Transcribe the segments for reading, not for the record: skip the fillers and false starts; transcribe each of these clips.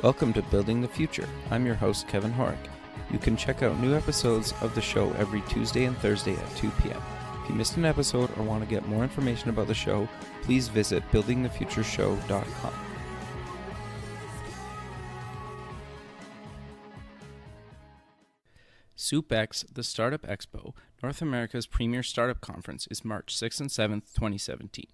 Welcome to Building the Future. I'm your host, Kevin Horick. You can check out new episodes of the show every Tuesday and Thursday at 2 p.m. If you missed an episode or want to get more information about the show, please visit buildingthefutureshow.com. SoupX, the Startup Expo, North America's premier startup conference, is March 6th and 7th, 2017,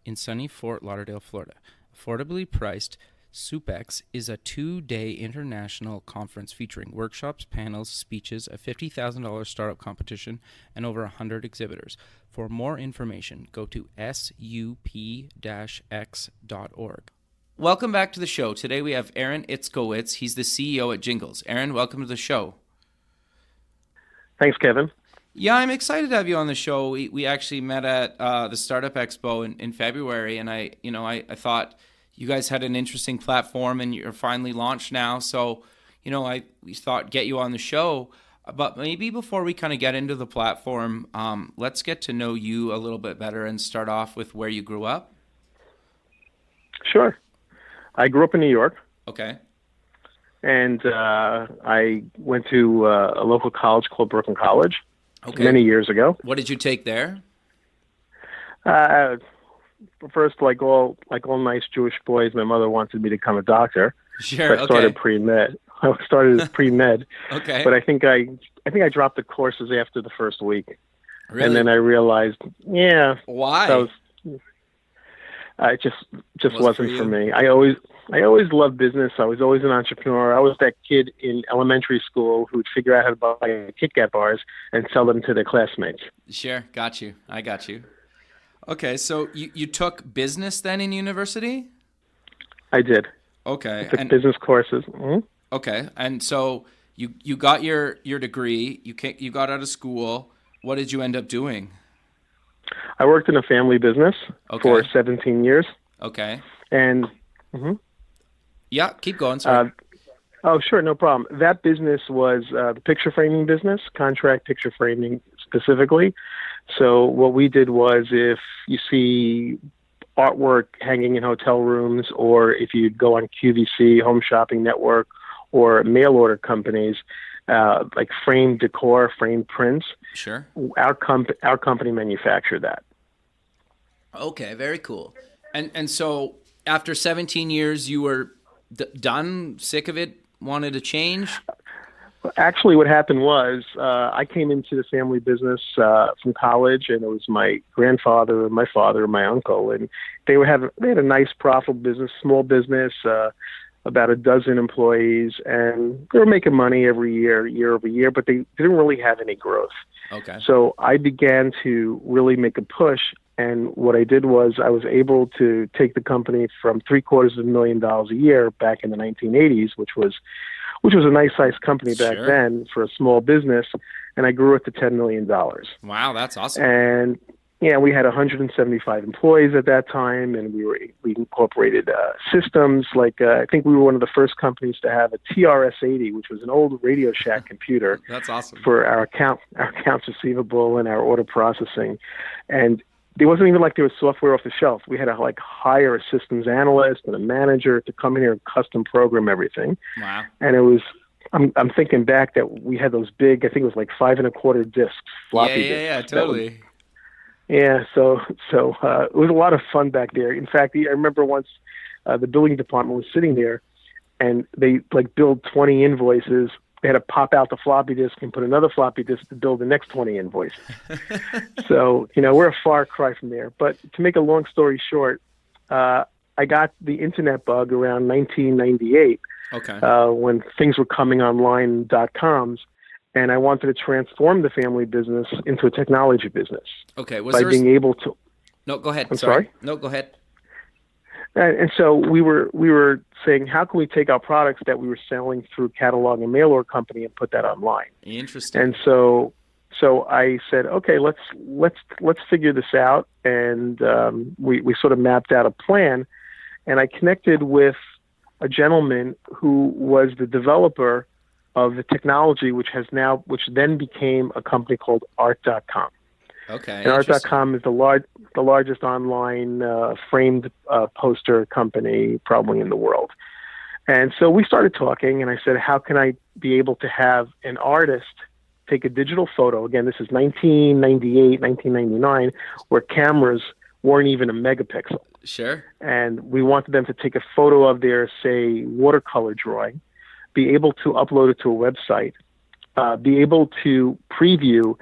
in sunny Fort Lauderdale, Florida. Affordably priced, SoupX is a 2-day international conference featuring workshops, panels, speeches, a $50,000 startup competition, and over 100 exhibitors. For more information, go to sup-x.org. Welcome back to the show. Today we have Aaron Itzkowitz. He's the CEO at Jingles. Aaron, welcome to the show. Thanks, Kevin. Yeah, I'm excited to have you on the show. We actually met at the Startup Expo in February, and I thought you guys had an interesting platform, and you're finally launched now. So, we thought get you on the show. But maybe before we kind of get into the platform, let's get to know you a little bit better and start off with where you grew up. Sure. I grew up in New York. Okay. And I went to a local college called Brooklyn College many years ago. What did you take there? First, like all nice Jewish boys, my mother wanted me to become a doctor. Sure. So I started pre-med. I started as pre-med. Okay. But I think I dropped the courses after the first week. Really? And then I realized, Why? It just wasn't for me. I always loved business. I was always an entrepreneur. I was that kid in elementary school who would figure out how to buy Kit Kat bars and sell them to their classmates. Sure. Got you. I got you. Okay. So you took business then in university? I did. Okay. I took business courses. Mm-hmm. Okay. And so you got your degree. You got out of school. What did you end up doing? I worked in a family business for 17 years. Okay. And yeah, keep going. Sorry. Sure, no problem. That business was the picture framing business, contract picture framing specifically. So what we did was, if you see artwork hanging in hotel rooms, or if you go on QVC, Home Shopping Network, or mail order companies, like framed decor, framed prints. Sure. Our company manufactured that. Okay, very cool. And so after 17 years, you were done, sick of it, wanted to change? Actually, what happened was I came into the family business from college, and it was my grandfather, my father, and my uncle, and they had a nice, profitable business, small business, about a dozen employees, and they were making money every year over year, but they didn't really have any growth. Okay. So I began to really make a push, and what I did was I was able to take the company from $750,000 a year back in the 1980s, which was a nice sized company back then for a small business, and I grew it to $10 million. Wow, that's awesome. And yeah, we had 175 employees at that time, and we incorporated systems like I think we were one of the first companies to have a TRS-80, which was an old Radio Shack computer. That's awesome. For our accounts receivable and our order processing, and it wasn't even like there was software off the shelf. We had to hire a systems analyst and a manager to come in here and custom program everything. Wow. And it was, I'm thinking back that we had those big, I think it was like 5 1/4 discs, floppy disks. Yeah, totally. So it was a lot of fun back there. In fact, I remember once the billing department was sitting there, and they billed 20 invoices. They had to pop out the floppy disk and put another floppy disk to build the next 20 invoices. So, we're a far cry from there. But to make a long story short, I got the internet bug around 1998 when things were coming online, .coms, and I wanted to transform the family business into a technology business. Okay. Being able to... No, go ahead. I'm sorry? No, go ahead. And so we were saying, how can we take our products that we were selling through catalog and mail order company and put that online? Interesting. And so I said, okay, let's figure this out. And we sort of mapped out a plan. And I connected with a gentleman who was the developer of the technology, which then became a company called Art.com. Okay. And Art.com is the largest online framed poster company probably in the world. And so we started talking, and I said, how can I be able to have an artist take a digital photo? Again, this is 1998, 1999, where cameras weren't even a megapixel. Sure. And we wanted them to take a photo of their, say, watercolor drawing, be able to upload it to a website, be able to preview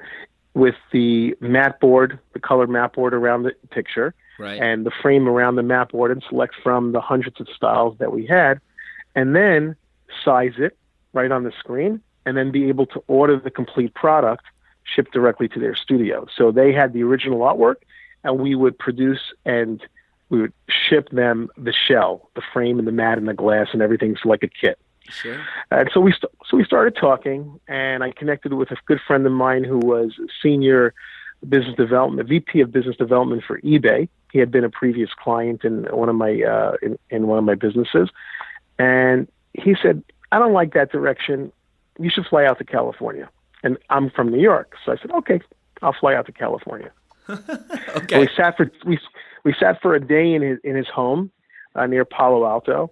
with the mat board, the color mat board around the picture, right, and the frame around the mat board, and select from the hundreds of styles that we had, and then size it right on the screen, and then be able to order the complete product shipped directly to their studio. So they had the original artwork, and we would produce and we would ship them the shell, the frame and the mat and the glass and everything, so like a kit. Sure. And so we started talking, and I connected with a good friend of mine who was senior business development, VP of business development for eBay. He had been a previous client in one of my in one of my businesses, and he said, "I don't like that direction. You should fly out to California." And I'm from New York, so I said, "Okay, I'll fly out to California." Okay. We sat for a day in his home near Palo Alto,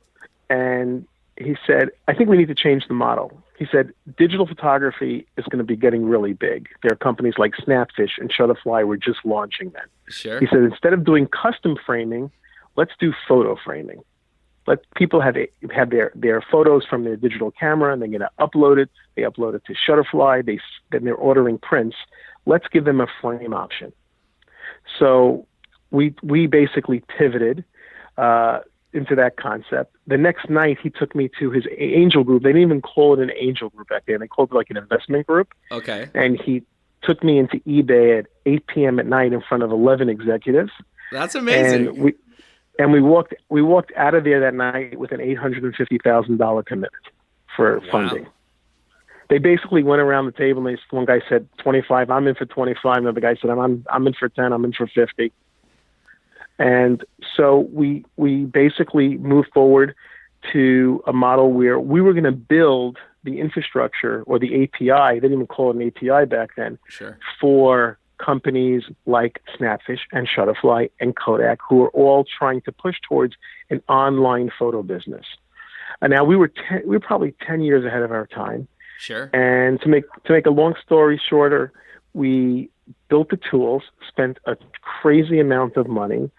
and he said, "I think we need to change the model." He said, "Digital photography is going to be getting really big. There are companies like Snapfish and Shutterfly were just launching that." Sure. He said, "Instead of doing custom framing, let's do photo framing. Let people have their photos from their digital camera, and they're going to upload it. They upload it to Shutterfly. Then they're ordering prints. Let's give them a frame option." So we basically pivoted into that concept. The next night, he took me to his angel group. They didn't even call it an angel group back then. They called it like an investment group. Okay. And he took me into eBay at 8 p.m. at night in front of 11 executives. That's amazing. And we walked out of there that night with an $850,000 commitment for funding. They basically went around the table, and one guy said 25, I'm in for 25. Another guy said, I'm in for 10, I'm in for 50. And so we basically moved forward to a model where we were going to build the infrastructure or the API. They didn't even call it an API back then. Sure. For companies like Snapfish and Shutterfly and Kodak, who are all trying to push towards an online photo business. And now we were probably 10 years ahead of our time. Sure. And to make a long story shorter, we built the tools, spent a crazy amount of money.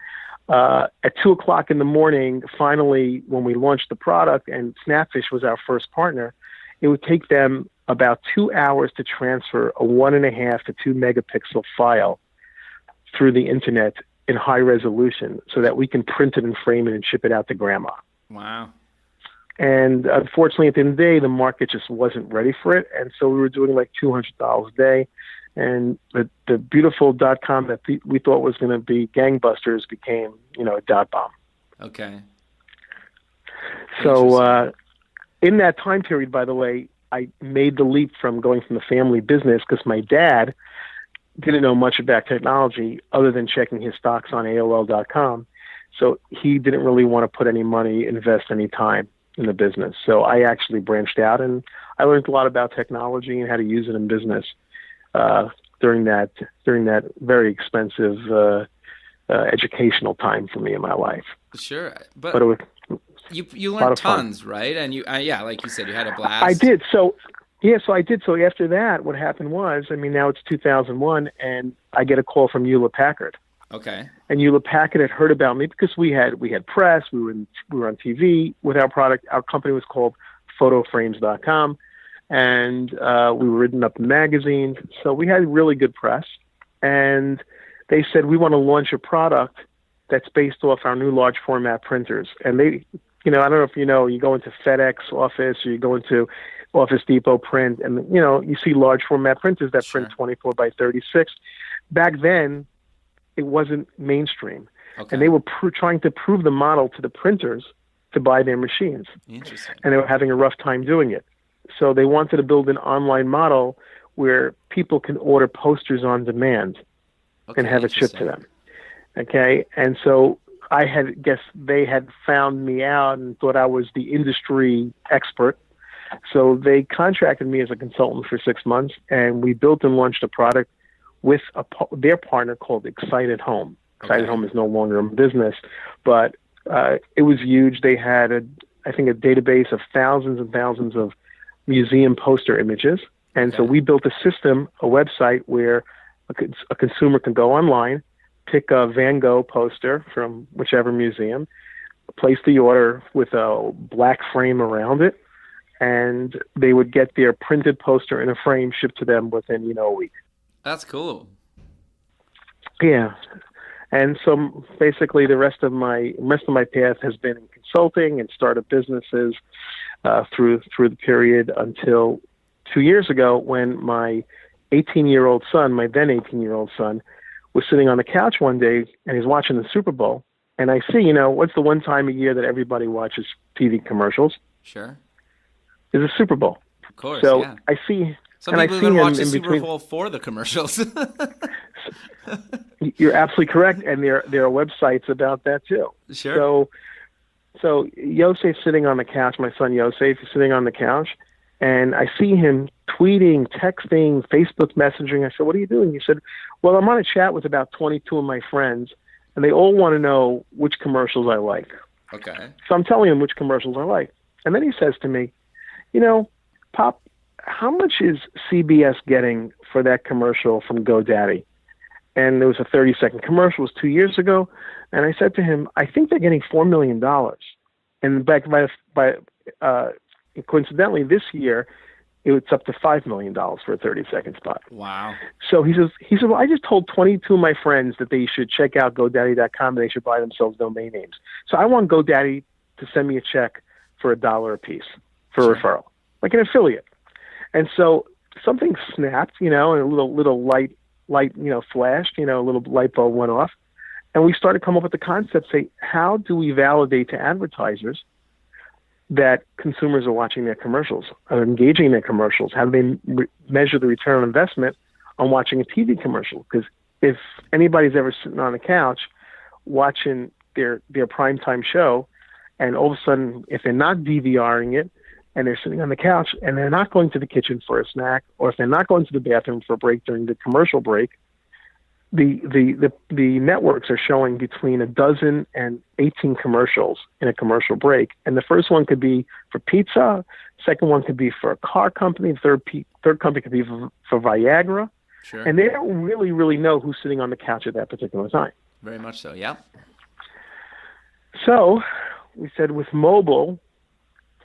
At 2:00 in the morning, finally, when we launched the product, and Snapfish was our first partner, it would take them about 2 hours to transfer a 1.5 to 2 megapixel file through the internet in high resolution so that we can print it and frame it and ship it out to grandma. Wow. And unfortunately, at the end of the day, the market just wasn't ready for it. And so we were doing like $200 a day. And the beautiful .com that we thought was going to be gangbusters became, a .bomb. Okay. So in that time period, by the way, I made the leap from going from the family business because my dad didn't know much about technology other than checking his stocks on AOL.com. So he didn't really want to put any money, invest any time in the business. So I actually branched out, and I learned a lot about technology and how to use it in business during that very expensive educational time for me in my life. Sure, but it was you learned tons, right? And you, like you said, you had a blast. I did. So I did. So after that, what happened was, now it's 2001, and I get a call from Hewlett Packard. Okay. And Hewlett Packard had heard about me because we had press, we were on TV with our product. Our company was called PhotoFrames.com, and we were written up in magazines. So we had really good press, and they said, we want to launch a product that's based off our new large format printers. And they, I don't know if you go into FedEx office or you go into Office Depot print, and you see large format printers that Sure. print 24 by 36. Back then, it wasn't mainstream. Okay. And they were trying to prove the model to the printers to buy their machines. Interesting. And they were having a rough time doing it. So they wanted to build an online model where people can order posters on demand and have it shipped to them. Okay. And so they had found me out and thought I was the industry expert. So they contracted me as a consultant for 6 months, and we built and launched a product with their partner called Excited Home. Excited Home is no longer in business, but it was huge. They had I think, a database of thousands and thousands of museum poster images. And so we built a system, a website where a consumer can go online, pick a Van Gogh poster from whichever museum, place the order with a black frame around it, and they would get their printed poster in a frame shipped to them within, a week. That's cool. Yeah. And so basically the rest of my path has been in consulting and startup businesses through the period until 2 years ago when my 18-year-old son, my then 18-year-old son, was sitting on the couch one day and he's watching the Super Bowl. And I see, what's the one time a year that everybody watches TV commercials? Sure. Is the Super Bowl. Of course, so yeah. I see... Some people even watch the Super Bowl for the commercials. You're absolutely correct, and there are websites about that too. Sure. So Yosef's sitting on the couch. My son Yosef is sitting on the couch, and I see him tweeting, texting, Facebook messaging. I said, "What are you doing?" He said, "Well, I'm on a chat with about 22 of my friends, and they all want to know which commercials I like." Okay. So I'm telling him which commercials I like, and then he says to me, "Pop, how much is CBS getting for that commercial from GoDaddy?" And there was a 30-second commercial. It was 2 years ago. And I said to him, I think they're getting $4 million. And back coincidentally, this year, it's up to $5 million for a 30-second spot. Wow. So he says, well, I just told 22 of my friends that they should check out GoDaddy.com and they should buy themselves domain names. So I want GoDaddy to send me a check for $1 a piece for a referral, like an affiliate. And so something snapped, and a little light, flashed, a little light bulb went off. And we started to come up with the concept, say, how do we validate to advertisers that consumers are watching their commercials, are engaging in their commercials? How do they measure the return on investment on watching a TV commercial? Because if anybody's ever sitting on the couch watching their primetime show, and all of a sudden, if they're not DVRing it, and they're sitting on the couch and they're not going to the kitchen for a snack, or if they're not going to the bathroom for a break during the commercial break, the networks are showing between 12 and 18 commercials in a commercial break. And the first one could be for pizza, second one could be for a car company, third company could be for Viagra. Sure. And they don't really, really know who's sitting on the couch at that particular time. Very much so, yeah. So we said with mobile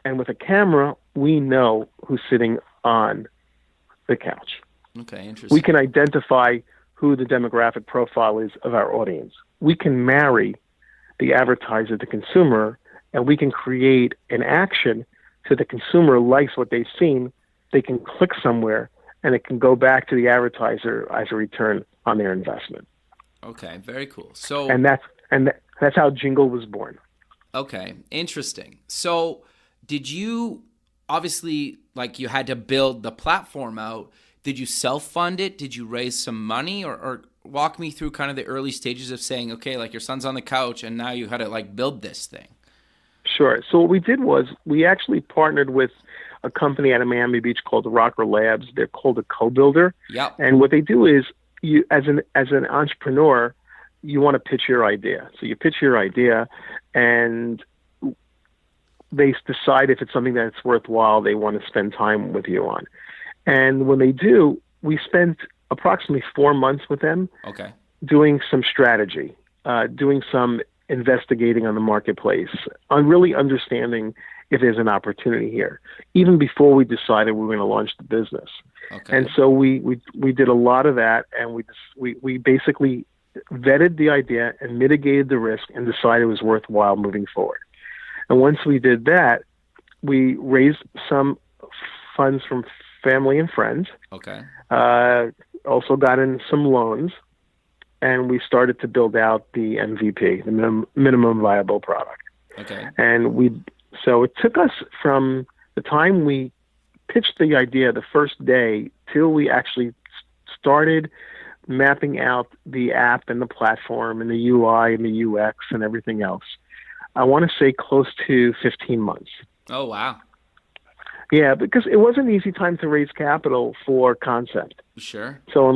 and with a camera, we know who's sitting on the couch. Okay, interesting. We can identify who the demographic profile is of our audience. We can marry the advertiser to consumer, and we can create an action so the consumer likes what they've seen. They can click somewhere, and it can go back to the advertiser as a return on their investment. Okay, very cool. So, and that's how Jingle was born. Okay, interesting. So did you, obviously, you had to build the platform out. Did you self-fund it? Did you raise some money? Or walk me through kind of the early stages of saying, okay, your son's on the couch and now you had to build this thing. Sure. So what we did was we actually partnered with a company out of Miami Beach called Rocker Labs. They're called a co-builder. Yep. And what they do is, you, as an entrepreneur, you want to pitch your idea. So you pitch your idea, and they decide if it's something that's worthwhile they want to spend time with you on. And when they do, we spent approximately 4 months with them. Okay. Doing some strategy, doing some investigating on the marketplace, on really understanding if there's an opportunity here, even before we decided we were going to launch the business. Okay. And so we did a lot of that, and we basically vetted the idea and mitigated the risk and decided it was worthwhile moving forward. And once we did that, we raised some funds from family and friends. Okay. Also got in some loans, and we started to build out the MVP, the minimum viable product. Okay. And so it took us from the time we pitched the idea the first day till we actually started mapping out the app and the platform and the UI and the UX and everything else. I want to say close to 15 months. Oh, wow. Yeah, because it wasn't an easy time to raise capital for concept. Sure. So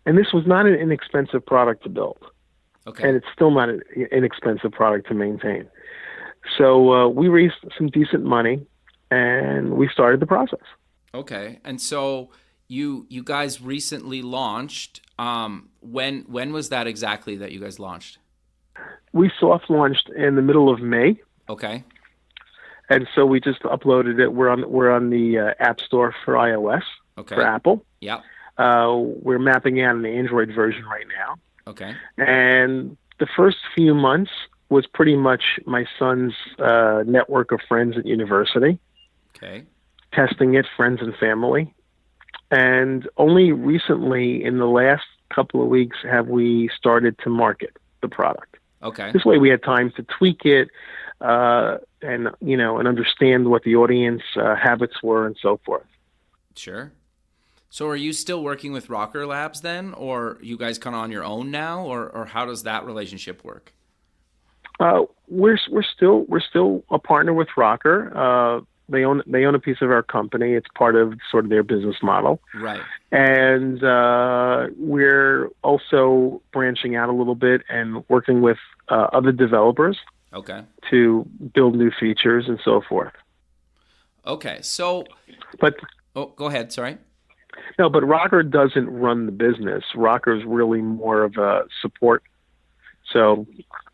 and this was not an inexpensive product to build. Okay. And it's still not an inexpensive product to maintain. So we raised some decent money, and we started the process. Okay. And so you guys recently launched. When was that exactly that you guys launched? We soft launched in the middle of May, Okay. and so we just uploaded it. We're on the App Store for iOS, Okay. for Apple. Yeah. We're mapping out an Android version right now. Okay. And the first few months was pretty much my son's network of friends at university, Okay. testing it, friends and family. And only recently, in the last couple of weeks, have we started to market the product. Okay. This way we had time to tweak it and understand what the audience habits were and so forth. Sure. So are you still working with Rocker Labs then, or you guys kind of on your own now, or how does that relationship work? We're still a partner with Rocker. They own a piece of our company. It's part of sort of their business model. Right. And we're also branching out a little bit and working with other developers. Okay. To build new features and so forth. Okay. So, but go ahead. Sorry. No, but Rocker doesn't run the business. Rocker's really more of a support. So,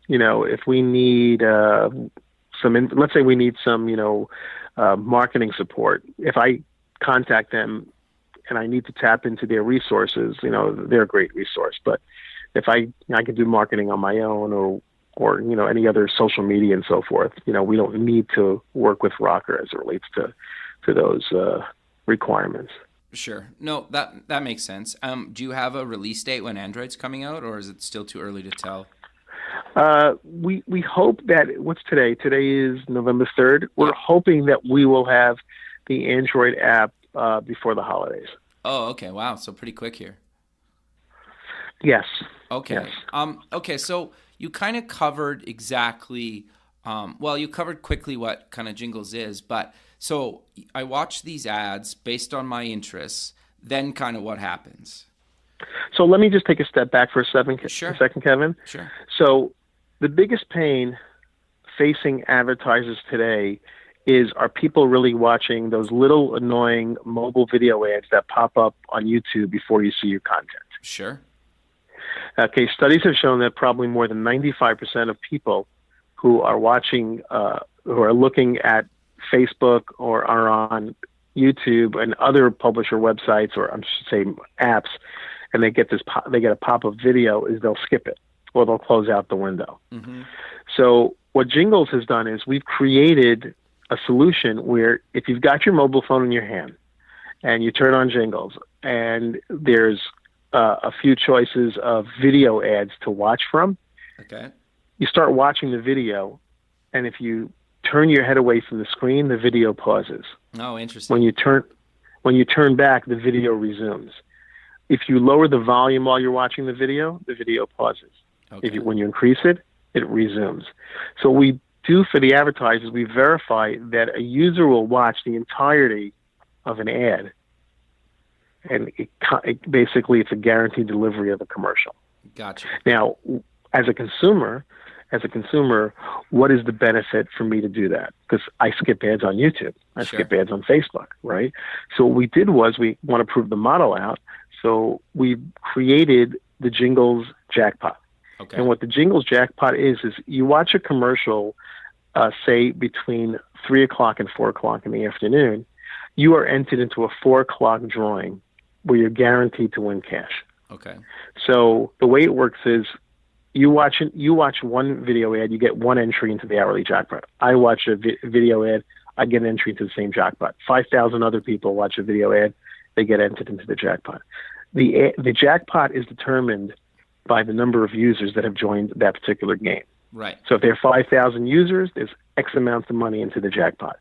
if we need let's say we need some, marketing support. If I contact them and I need to tap into their resources, they're a great resource. But if I can do marketing on my own or any other social media and so forth, we don't need to work with Rocker as it relates to those requirements. Sure. No, that makes sense. Do you have a release date when Android's coming out, or is it still too early to tell? We hope that, what's today? Today is November 3rd. We're hoping that we will have the Android app before the holidays. Oh, okay. Wow. So pretty quick here. Yes. Okay. Yes. Okay. So you kind of covered exactly, you covered quickly what kind of Jingles is, but so I watch these ads based on my interests, then kind of what happens. So let me just take a step back for a second, Kevin. Sure. So the biggest pain facing advertisers today is, are people really watching those little annoying mobile video ads that pop up on YouTube before you see your content? Sure. Okay, studies have shown that probably more than 95% of people who are watching, who are looking at Facebook or are on YouTube and other publisher websites, or I should say apps, and they get a pop-up video, is they'll skip it or they'll close out the window. Mm-hmm. So what Jingles has done is we've created a solution where if you've got your mobile phone in your hand and you turn on Jingles and there's a few choices of video ads to watch from, okay, you start watching the video, and if you turn your head away from the screen, the video pauses. Oh, interesting. When you turn back, the video resumes. If you lower the volume while you're watching the video pauses. Okay. When you increase it, it resumes. So we do for the advertisers, we verify that a user will watch the entirety of an ad, and basically it's a guaranteed delivery of a commercial. Gotcha. Now, as a consumer, what is the benefit for me to do that? Because I skip ads on YouTube. I skip ads on Facebook, right? So what we did was we want to prove the model out. So we created the Jingles Jackpot. Okay. And what the Jingles Jackpot is you watch a commercial, say between 3 o'clock and 4 o'clock in the afternoon, you are entered into a 4 o'clock drawing where you're guaranteed to win cash. Okay. So the way it works is you watch one video ad, you get one entry into the hourly jackpot. I watch a video ad, I get an entry into the same jackpot. 5,000 other people watch a video ad, they get entered into the jackpot. The jackpot is determined by the number of users that have joined that particular game. Right. So if there are 5,000 users, there's X amount of money into the jackpot.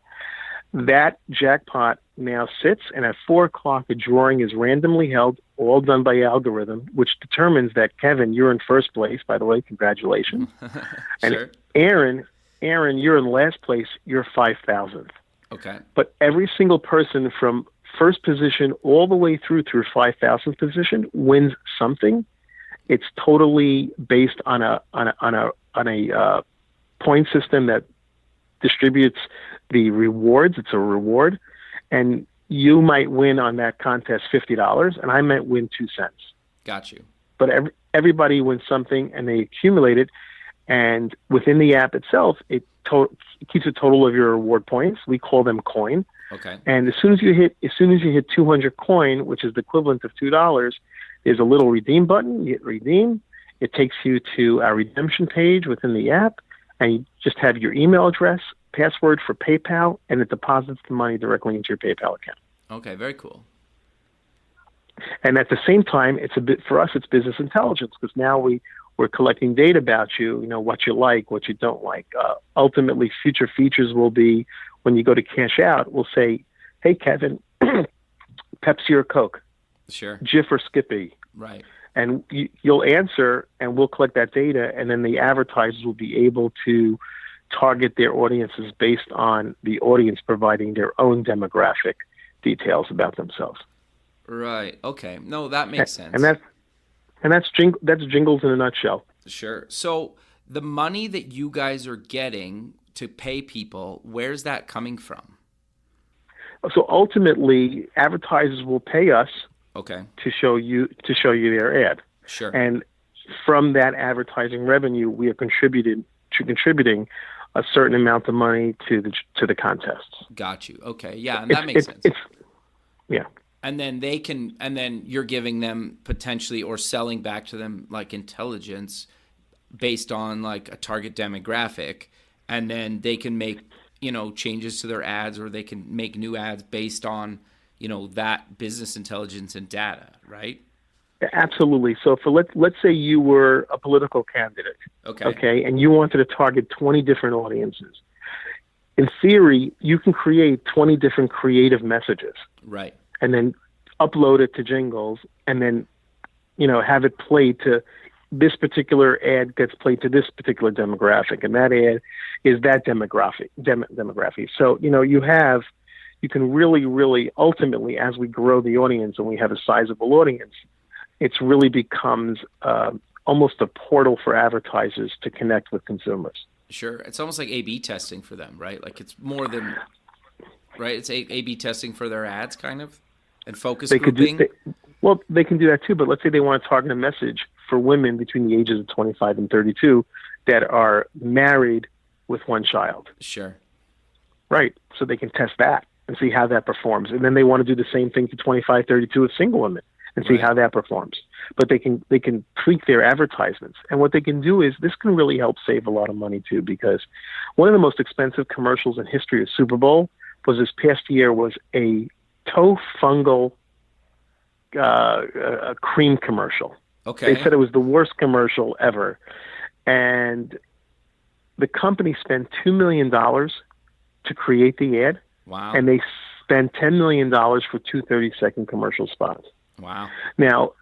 That jackpot now sits, and at 4 o'clock, the drawing is randomly held, all done by algorithm, which determines that, Kevin, you're in first place, by the way, congratulations. Sure. And Aaron, you're in last place, you're 5,000th. Okay. But every single person from first position all the way through 5,000th position wins something. It's totally based on a point system that distributes the rewards. It's a reward, and you might win on that contest $50, and I might win 2 cents. Got you. But everybody wins something, and they accumulate it. And within the app itself, it keeps a total of your reward points. We call them coin. Okay. And as soon as you hit 200 coin, which is the equivalent of $2, there's a little redeem button. You hit redeem. It takes you to our redemption page within the app, and you just have your email address, password for PayPal, and it deposits the money directly into your PayPal account. Okay, very cool. And at the same time, it's for us, it's business intelligence, because now we're collecting data about you, what you like, what you don't like. Ultimately, future features will be when you go to cash out, we'll say, hey, Kevin, Pepsi or Coke? Sure. Jif or Skippy? Right. And you'll answer, and we'll collect that data, and then the advertisers will be able to target their audiences based on the audience providing their own demographic details about themselves. Right. Okay. No, that makes sense. And that's Jingles in a nutshell. Sure. So the money that you guys are getting to pay people, where's that coming from? So ultimately, advertisers will pay us okay. to show you their ad. Sure. And from that advertising revenue, we are contributing a certain amount of money to the contests. Got you. Okay. Yeah, and that makes sense. Yeah. And then you're giving them potentially or selling back to them like intelligence based on like a target demographic, and then they can make, changes to their ads, or they can make new ads based on, that business intelligence and data, right? Absolutely. So let's say you were a political candidate, okay, and you wanted to target 20 different audiences. In theory, you can create 20 different creative messages. Right. And then upload it to Jingles, and then, have it play to this particular ad gets played to this particular demographic, and that ad is that demographic. So, you can really, really ultimately, as we grow the audience and we have a sizable audience, it's really becomes almost a portal for advertisers to connect with consumers. Sure. It's almost like A/B testing for them, right? Like it's more than, right? It's A/B testing for their ads, kind of, and focus grouping. They can do that too, but let's say they want to target a message for women between the ages of 25 and 32 that are married with one child. Sure. Right. So they can test that and see how that performs. And then they want to do the same thing to 25, 32 with single women and see how that performs. But they can tweak their advertisements. And what they can do is this can really help save a lot of money too, because one of the most expensive commercials in history of Super Bowl was this past year was a toe fungal cream commercial. Okay. They said it was the worst commercial ever. And the company spent $2 million to create the ad. Wow. And they spent $10 million for 2 30-second commercial spots. Wow. Now,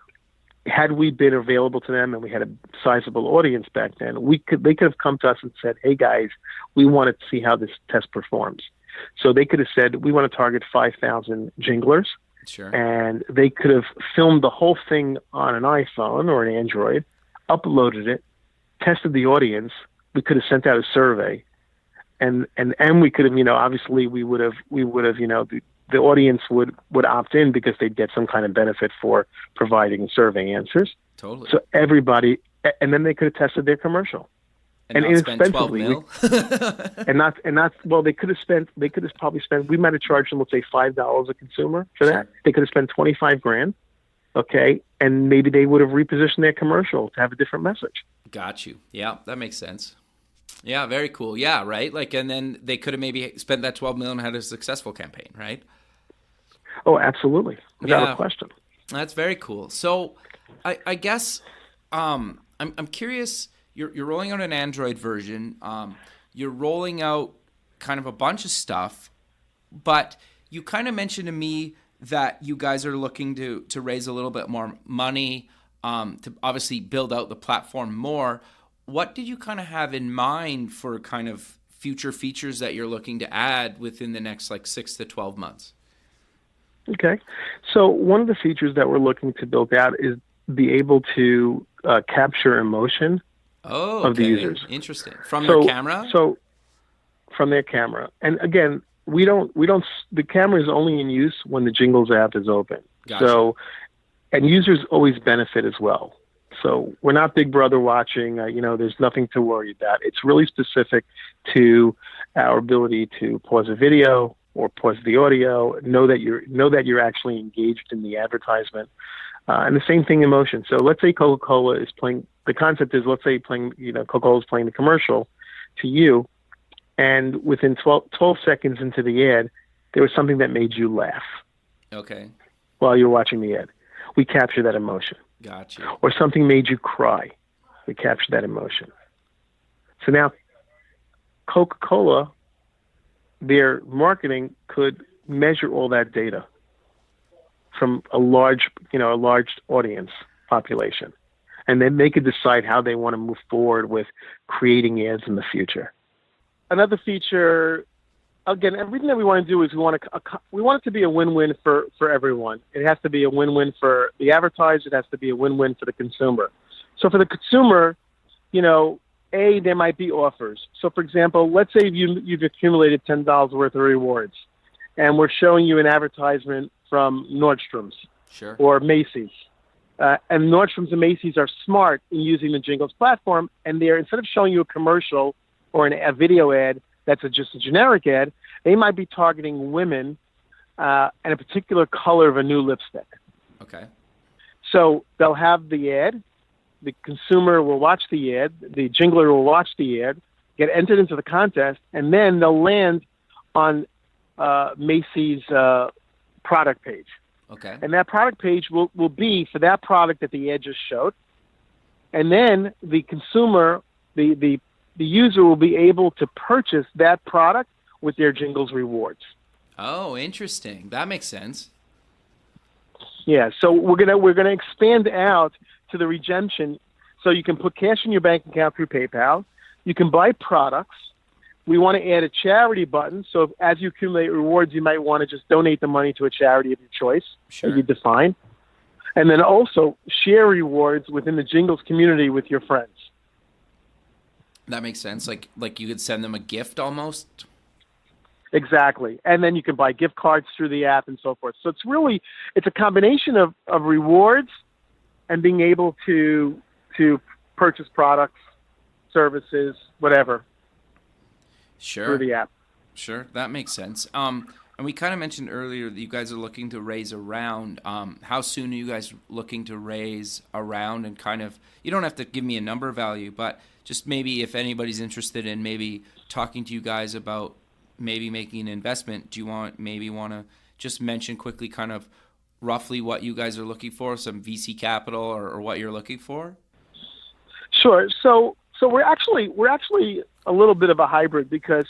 had we been available to them and we had a sizable audience back then, they could have come to us and said, hey guys, we want to see how this test performs. So they could have said, we want to target 5,000 jinglers. Sure. And they could have filmed the whole thing on an iPhone or an Android, uploaded it, tested the audience. We could have sent out a survey, and we could have, obviously we would have, the audience would opt in because they'd get some kind of benefit for providing survey answers. Totally. So everybody, and then they could have tested their commercial. And inexpensively, they could have probably spent, we might have charged them, let's say $5 a consumer for that. They could have spent $25,000. Okay. And maybe they would have repositioned their commercial to have a different message. Got you. Yeah. That makes sense. Yeah. Very cool. Yeah. Right. Like, and then they could have maybe spent that $12 million and had a successful campaign, right? Oh, absolutely. Without a question. That's very cool. So I guess, I'm curious. You're rolling out an Android version. You're rolling out kind of a bunch of stuff, but you kind of mentioned to me that you guys are looking to raise a little bit more money to obviously build out the platform more. What did you kind of have in mind for kind of future features that you're looking to add within the next 6 to 12 months? Okay. So one of the features that we're looking to build out is be able to capture emotion of the users. Interesting. From their camera? So from their camera. And again, the camera is only in use when the Jingles app is open. Gotcha. So, and users always benefit as well. So we're not Big Brother watching, there's nothing to worry about. It's really specific to our ability to pause a video or pause the audio, know that you're actually engaged in the advertisement. And the same thing in motion. So let's say Coca-Cola is playing, the concept is, let's say Coca-Cola is playing the commercial to you, and within 12 seconds into the ad, there was something that made you laugh. Okay. While you're watching the ad. We capture that emotion. Gotcha. Or something made you cry. We capture that emotion. So now, Coca-Cola, their marketing could measure all that data from a large audience population. And then they could decide how they want to move forward with creating ads in the future. Another feature, again, everything that we want to do is we want it to be a win-win for everyone. It has to be a win-win for the advertiser. It has to be a win-win for the consumer. So for the consumer, there might be offers. So for example, let's say you've accumulated $10 worth of rewards, and we're showing you an advertisement from Nordstrom's or Macy's. And Nordstrom's and Macy's are smart in using the Jingles platform, and they're, instead of showing you a commercial or a video ad that's just a generic ad, they might be targeting women and a particular color of a new lipstick. Okay. So they'll have the ad, the consumer will watch the ad, the jingler will watch the ad, get entered into the contest, and then they'll land on Macy's product page. Okay. And that product page will be for that product that the ad just showed. And then the consumer, the user will be able to purchase that product with their Jingles rewards. Oh, interesting. That makes sense. Yeah, so we're gonna expand out to the redemption, so you can put cash in your bank account through PayPal. You can buy products. We want to add a charity button, so as you accumulate rewards, you might want to just donate the money to a charity of your choice that you define. And then also share rewards within the Jingles community with your friends. That makes sense. Like you could send them a gift almost? Exactly. And then you can buy gift cards through the app and so forth. So it's a combination of rewards and being able to purchase products, services, whatever. Sure. Through the app. Sure. That makes sense. And we kind of mentioned earlier that you guys are looking to raise a round. How soon are you guys looking to raise a round? And kind of, you don't have to give me a number value, but just maybe if anybody's interested in maybe talking to you guys about maybe making an investment, do you want to just mention quickly kind of roughly what you guys are looking for, some VC capital or what you're looking for? Sure. So we're actually a little bit of a hybrid, because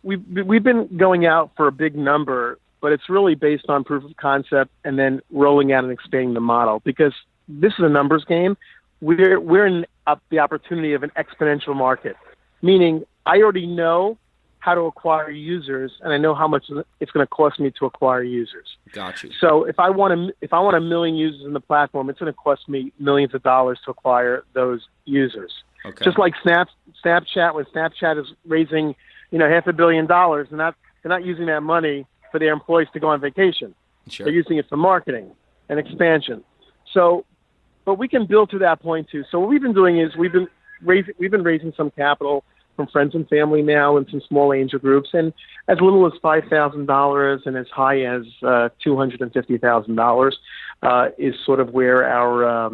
we've been going out for a big number, but it's really based on proof of concept and then rolling out and expanding the model, because this is a numbers game. We're in the opportunity of an exponential market, meaning I already know how to acquire users, and I know how much it's going to cost me to acquire users. Got you. So if I want 1 million users in the platform, it's going to cost me millions of dollars to acquire those users. Okay. Just like Snapchat, when Snapchat is raising, $500 million, they're not using that money for their employees to go on vacation. Sure. They're using it for marketing and expansion. So, but we can build to that point too. So what we've been doing is we've been raising some capital from friends and family now and some small angel groups, and as little as $5,000 and as high as $250,000 is sort of where our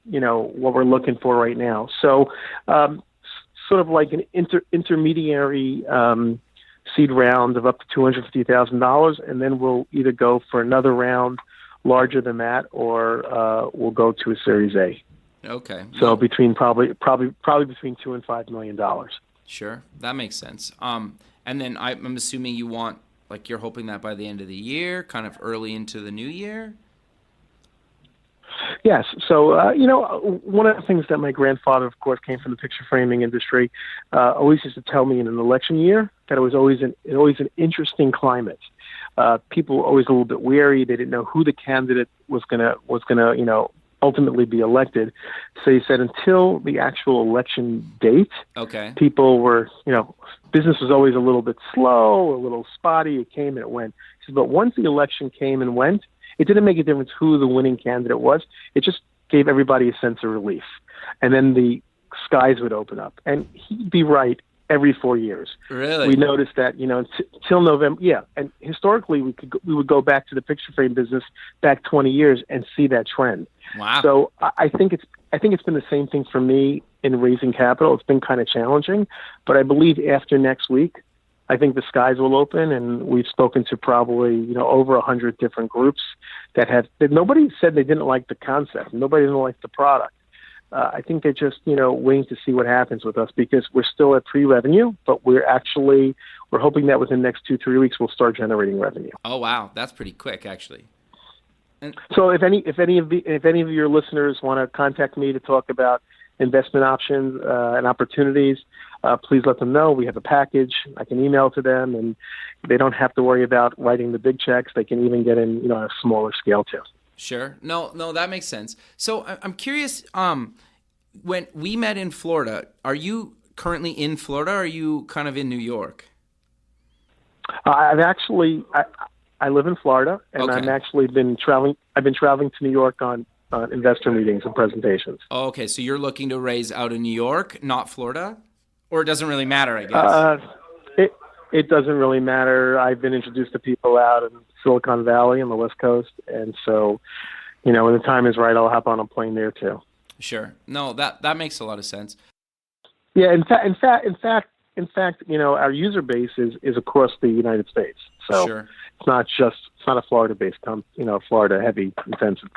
what we're looking for right now. So sort of like an intermediary seed round of up to $250,000, and then we'll either go for another round larger than that, or we'll go to a Series A. Okay. So between probably between $2 and $5 million. Sure, that makes sense. And then I'm assuming you're hoping that by the end of the year, kind of early into the new year? Yes. So, one of the things that my grandfather, of course, came from the picture framing industry, always used to tell me in an election year that it was always an interesting climate. People were always a little bit wary. They didn't know who the candidate was gonna ultimately be elected. So he said until the actual election date, Okay. people were, business was always a little bit slow, a little spotty. It came and it went. He said, but once the election came and went, it didn't make a difference who the winning candidate was. It just gave everybody a sense of relief. And then the skies would open up. And he'd be right every 4 years. Really? We noticed that, till November. Yeah. And historically, we would go back to the picture frame business back 20 years and see that trend. Wow. So I think it's been the same thing for me in raising capital. It's been kind of challenging, but I believe after next week, I think the skies will open, and we've spoken to probably, over 100 different groups that nobody said they didn't like the concept. Nobody didn't like the product. I think they're just, waiting to see what happens with us because we're still at pre-revenue, but we're hoping that within the next 2-3 weeks, we'll start generating revenue. Oh, wow. That's pretty quick, actually. So if any of your listeners want to contact me to talk about investment options and opportunities, please let them know. We have a package. I can email to them, and they don't have to worry about writing the big checks. They can even get in, a smaller scale too. Sure. No, that makes sense. So I'm curious, when we met in Florida, are you currently in Florida or are you kind of in New York? I live in Florida, and Okay. I've actually been traveling. I've been traveling to New York on investor meetings and presentations. Oh, okay. So you're looking to raise out of New York, not Florida? Or it doesn't really matter, I guess. It doesn't really matter. I've been introduced to people out in Silicon Valley on the West Coast, and so, when the time is right, I'll hop on a plane there too. Sure. No, that makes a lot of sense. Yeah, in fact, our user base is across the United States. So Sure. it's not a Florida-based Florida heavy intensive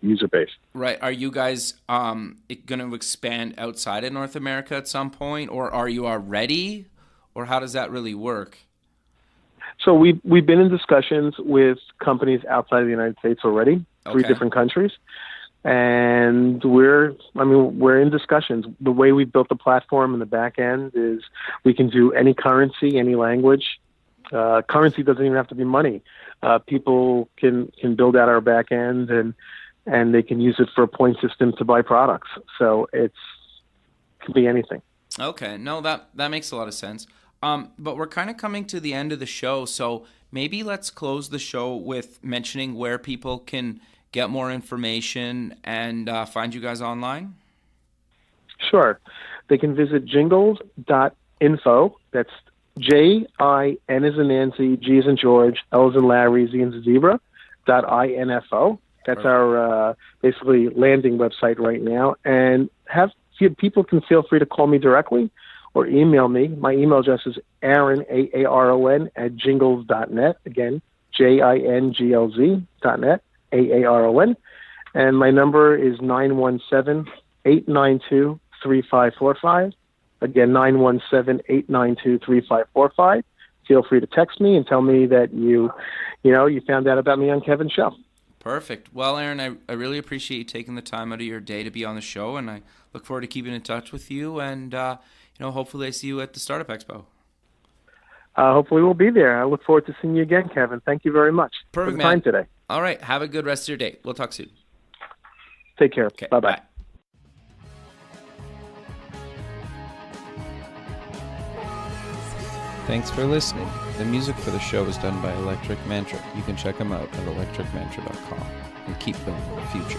user base. Right. Are you guys going to expand outside of North America at some point, or are you already, or how does that really work? So we've been in discussions with companies outside of the United States already, 3 Okay. different countries. And we're in discussions. The way we built the platform in the back end is we can do any currency, any language. Currency doesn't even have to be money. People can build out our back end and they can use it for a point system to buy products. So it can be anything. Okay. No, that makes a lot of sense. But we're kind of coming to the end of the show, so maybe let's close the show with mentioning where people can get more information and find you guys online. Sure. They can visit jingles.info. That's JIN as in Nancy, G as in George, L as in Larry, Z as in Zebra, .info. That's Perfect. our basically landing website right now. And people can feel free to call me directly or email me. My email address is Aaron, AARON, @jingles.net. Again, JINGLZ.net, AARON. And my number is 917-892-3545. Again, 917-892-3545. Feel free to text me and tell me that you found out about me on Kevin's show. Perfect. Well, Aaron, I really appreciate you taking the time out of your day to be on the show, and I look forward to keeping in touch with you. And hopefully I see you at the Startup Expo. Hopefully we'll be there. I look forward to seeing you again, Kevin. Thank you very much Perfect, for the man. time today. All right. Have a good rest of your day. We'll talk soon. Take care. Okay. Bye-bye. Bye. Thanks for listening. The music for the show is done by Electric Mantra. You can check them out at electricmantra.com and keep building the future.